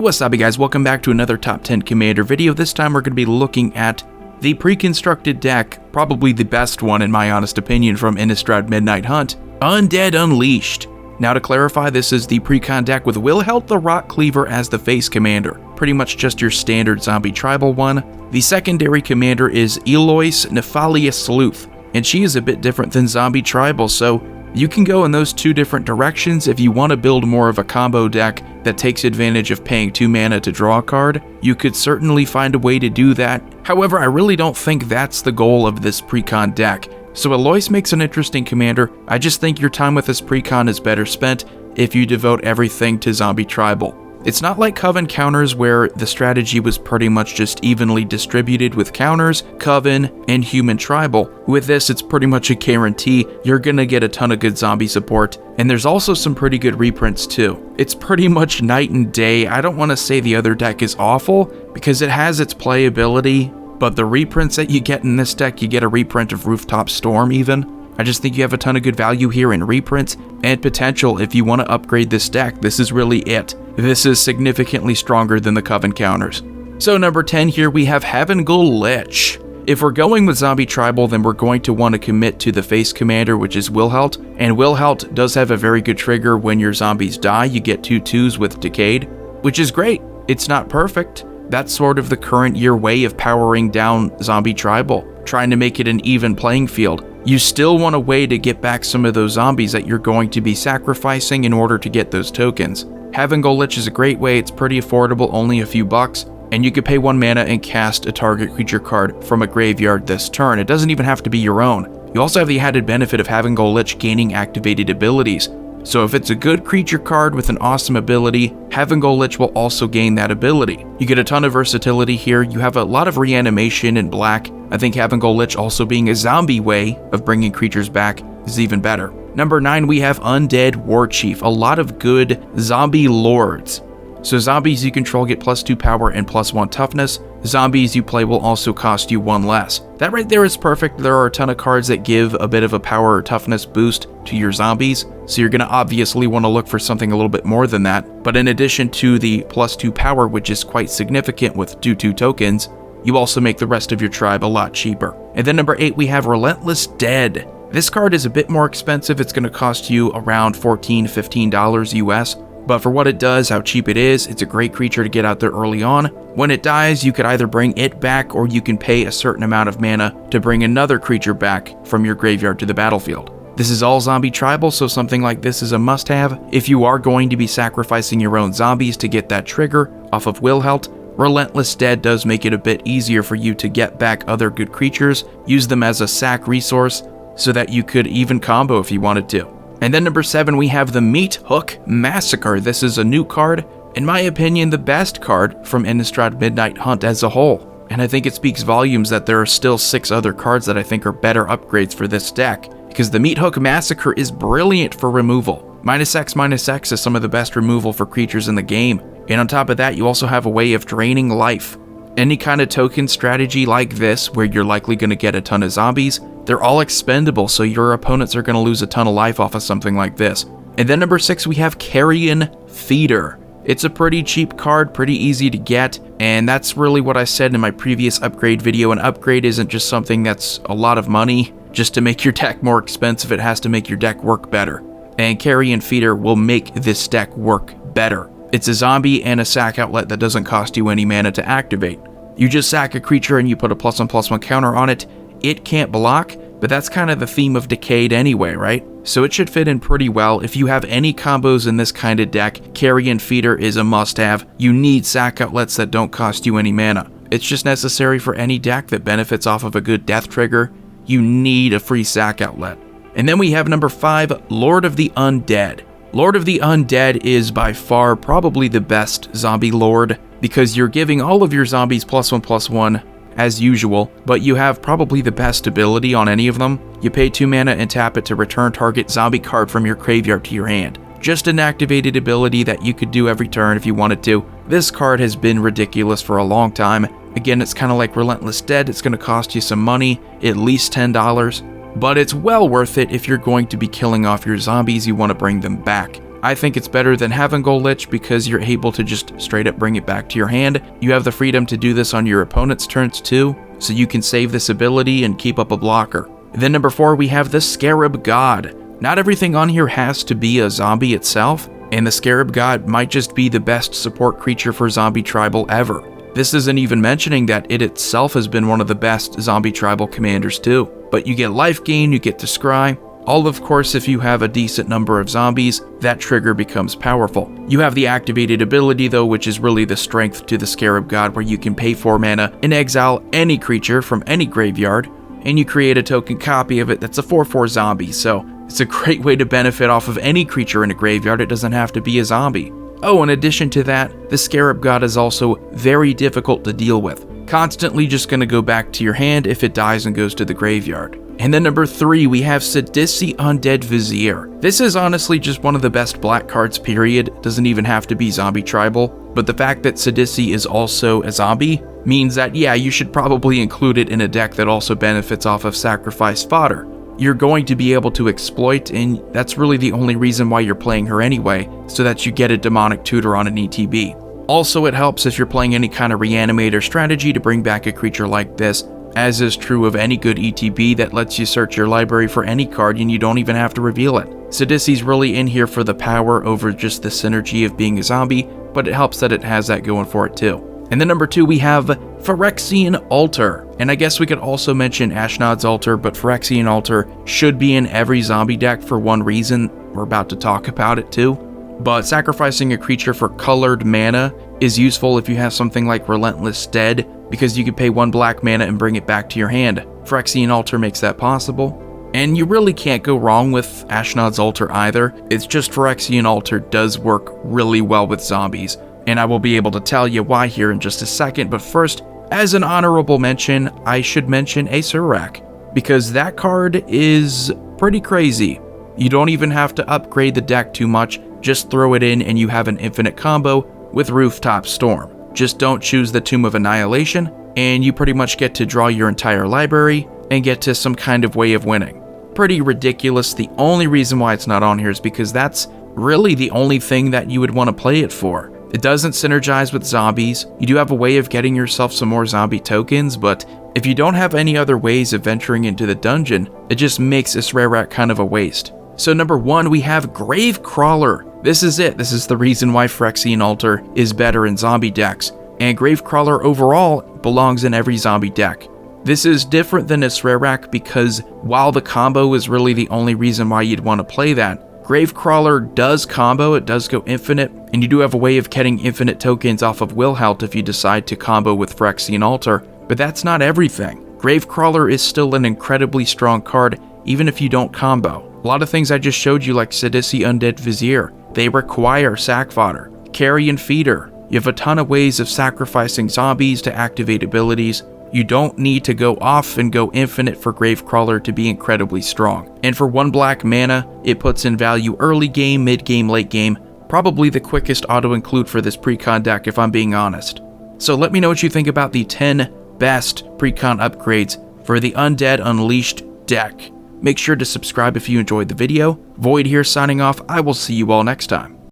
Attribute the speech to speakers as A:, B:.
A: What's up, you guys? Welcome back to another Top 10 Commander video. This time we're going to be looking at the pre-constructed deck, probably the best one in my honest opinion from Innistrad Midnight Hunt, Undead Unleashed. Now to clarify, this is the pre-con deck with Wilhelt the Rock Cleaver as the face commander, pretty much just your standard zombie tribal one. The secondary commander is Eloise Nephalia Sleuth, and she is a bit different than zombie tribal, so you can go in those two different directions. If you want to build more of a combo deck that takes advantage of paying 2 mana to draw a card, you could certainly find a way to do that. However, I really don't think that's the goal of this pre-con deck. So Eloise makes an interesting commander. I just think your time with this pre-con is better spent if you devote everything to zombie tribal. It's not like Coven counters where the strategy was pretty much just evenly distributed with counters, Coven, and human tribal. With this, it's pretty much a guarantee you're gonna get a ton of good zombie support, and there's also some pretty good reprints too. It's pretty much night and day. I don't want to say the other deck is awful, because it has its playability, but the reprints that you get in this deck, you get a reprint of Rooftop Storm even. I just think you have a ton of good value here in reprints and potential. If you want to upgrade this deck, this is really it. This is significantly stronger than the Coven counters. So number 10 here, we have Golich. If we're going with zombie tribal, then we're going to want to commit to the face commander, which is Wilhelt. And Wilhelt does have a very good trigger. When your zombies die, you get 2/2s with Decayed, which is great. It's not perfect. That's sort of the current year way of powering down zombie tribal, trying to make it an even playing field. You still want a way to get back some of those zombies that you're going to be sacrificing in order to get those tokens. Having Golich is a great way. It's pretty affordable, only a few bucks, and you could pay 1 mana and cast a target creature card from a graveyard this turn. It doesn't even have to be your own. You also have the added benefit of having Golich gaining activated abilities. So if it's a good creature card with an awesome ability, having Golich will also gain that ability. You get a ton of versatility here. You have a lot of reanimation in black. I think having Golich also being a zombie way of bringing creatures back is even better. Number 9, we have Undead Warchief. A lot of good zombie lords. So zombies you control get +2 power and +1 toughness. Zombies you play will also cost you 1 less. That right there is perfect. There are a ton of cards that give a bit of a power or toughness boost to your zombies, so you're going to obviously want to look for something a little bit more than that. But in addition to the +2 power, which is quite significant with 2/2 tokens, you also make the rest of your tribe a lot cheaper. And then number 8, we have Relentless Dead. This card is a bit more expensive. It's going to cost you around $14–15 US. But for what it does, how cheap it is, it's a great creature to get out there early on. When it dies, you could either bring it back or you can pay a certain amount of mana to bring another creature back from your graveyard to the battlefield. This is all zombie tribal, so something like this is a must-have. If you are going to be sacrificing your own zombies to get that trigger off of Wilhelt, Relentless Dead does make it a bit easier for you to get back other good creatures, use them as a sack resource, so that you could even combo if you wanted to. And then number 7, we have the Meathook Massacre. This is a new card. In my opinion, the best card from Innistrad Midnight Hunt as a whole. And I think it speaks volumes that there are still 6 other cards that I think are better upgrades for this deck, because the Meathook Massacre is brilliant for removal. -X is some of the best removal for creatures in the game. And on top of that, you also have a way of draining life. Any kind of token strategy like this, where you're likely going to get a ton of zombies, they're all expendable, so your opponents are going to lose a ton of life off of something like this. And then number 6, we have Carrion Feeder. It's a pretty cheap card, pretty easy to get, and that's really what I said in my previous upgrade video. An upgrade isn't just something that's a lot of money just to make your deck more expensive. It has to make your deck work better. And Carrion Feeder will make this deck work better. It's a zombie and a sack outlet that doesn't cost you any mana to activate. You just sack a creature and you put a +1/+1 counter on it. It can't block, but that's kind of the theme of Decayed anyway, right? So it should fit in pretty well. If you have any combos in this kind of deck, Carrion Feeder is a must-have. You need sack outlets that don't cost you any mana. It's just necessary for any deck that benefits off of a good death trigger. You need a free sack outlet. And then we have number 5, Lord of the Undead. Lord of the Undead is by far probably the best zombie lord, because you're giving all of your zombies +1/+1 as usual, but you have probably the best ability on any of them. You pay 2 mana and tap it to return target zombie card from your graveyard to your hand. Just an activated ability that you could do every turn if you wanted to. This card has been ridiculous for a long time. Again, it's kind of like Relentless Dead. It's going to cost you some money, at least $10, but it's well worth it if you're going to be killing off your zombies. You want to bring them back. I think it's better than having Golich because you're able to just straight up bring it back to your hand. You have the freedom to do this on your opponent's turns too, so you can save this ability and keep up a blocker. And then number 4, we have the Scarab God. Not everything on here has to be a zombie itself, and the Scarab God might just be the best support creature for zombie tribal ever. This isn't even mentioning that it itself has been one of the best zombie tribal commanders too. But you get life gain, you get to scry. All of course, if you have a decent number of zombies, that trigger becomes powerful. You have the activated ability though, which is really the strength to the Scarab God, where you can pay 4 mana and exile any creature from any graveyard, and you create a token copy of it that's a 4/4 zombie, so it's a great way to benefit off of any creature in a graveyard. It doesn't have to be a zombie. Oh, in addition to that, the Scarab God is also very difficult to deal with. Constantly just going to go back to your hand if it dies and goes to the graveyard. And then number 3, we have Sadissi Undead Vizier. This is honestly just one of the best black cards, period. Doesn't even have to be zombie tribal, but the fact that Sadissi is also a zombie means that, yeah, you should probably include it in a deck that also benefits off of sacrifice fodder. You're going to be able to exploit, and that's really the only reason why you're playing her anyway, so that you get a demonic tutor on an ETB. Also, it helps if you're playing any kind of reanimator strategy to bring back a creature like this, as is true of any good ETB that lets you search your library for any card and you don't even have to reveal it. Sadissi's really in here for the power over just the synergy of being a zombie, but it helps that it has that going for it too. And then number 2, we have Ferexian Alter. And I guess we could also mention Ashnod's Altar, but Ferexian Alter should be in every zombie deck for one reason. We're about to talk about it too. But sacrificing a creature for colored mana is useful if you have something like Relentless Dead, because you can pay 1 black mana and bring it back to your hand. Ferexian Alter makes that possible. And you really can't go wrong with Ashnod's Altar either. It's just Ferexian Alter does work really well with zombies, and I will be able to tell you why here in just a second. But first, as an honorable mention, I should mention a Surak, because that card is pretty crazy. You don't even have to upgrade the deck too much, just throw it in and you have an infinite combo with Rooftop Storm. Just don't choose the Tomb of Annihilation, and you pretty much get to draw your entire library and get to some kind of way of winning. Pretty ridiculous. The only reason why it's not on here is because that's really the only thing that you would want to play it for. It doesn't synergize with zombies. You do have a way of getting yourself some more zombie tokens, but if you don't have any other ways of venturing into the dungeon, it just makes this rare rat kind of a waste. So number 1, we have Gravecrawler. This is it. This is the reason why Ferexian Alter is better in zombie decks, and Gravecrawler overall belongs in every zombie deck. This is different than Israrak because while the combo is really the only reason why you'd want to play that, Gravecrawler does combo, it does go infinite, and you do have a way of getting infinite tokens off of Wilhelt if you decide to combo with Ferexian Alter, but that's not everything. Gravecrawler is still an incredibly strong card even if you don't combo. A lot of things I just showed you, like Sadissi Undead Vizier, they require sack fodder, carrion feeder. You have a ton of ways of sacrificing zombies to activate abilities. You don't need to go off and go infinite for Gravecrawler to be incredibly strong. And for 1 black mana, it puts in value early game, mid game, late game. Probably the quickest auto-include for this Precon deck if I'm being honest. So let me know what you think about the 10 best Precon upgrades for the Undead Unleashed deck. Make sure to subscribe if you enjoyed the video. Void here signing off. I will see you all next time.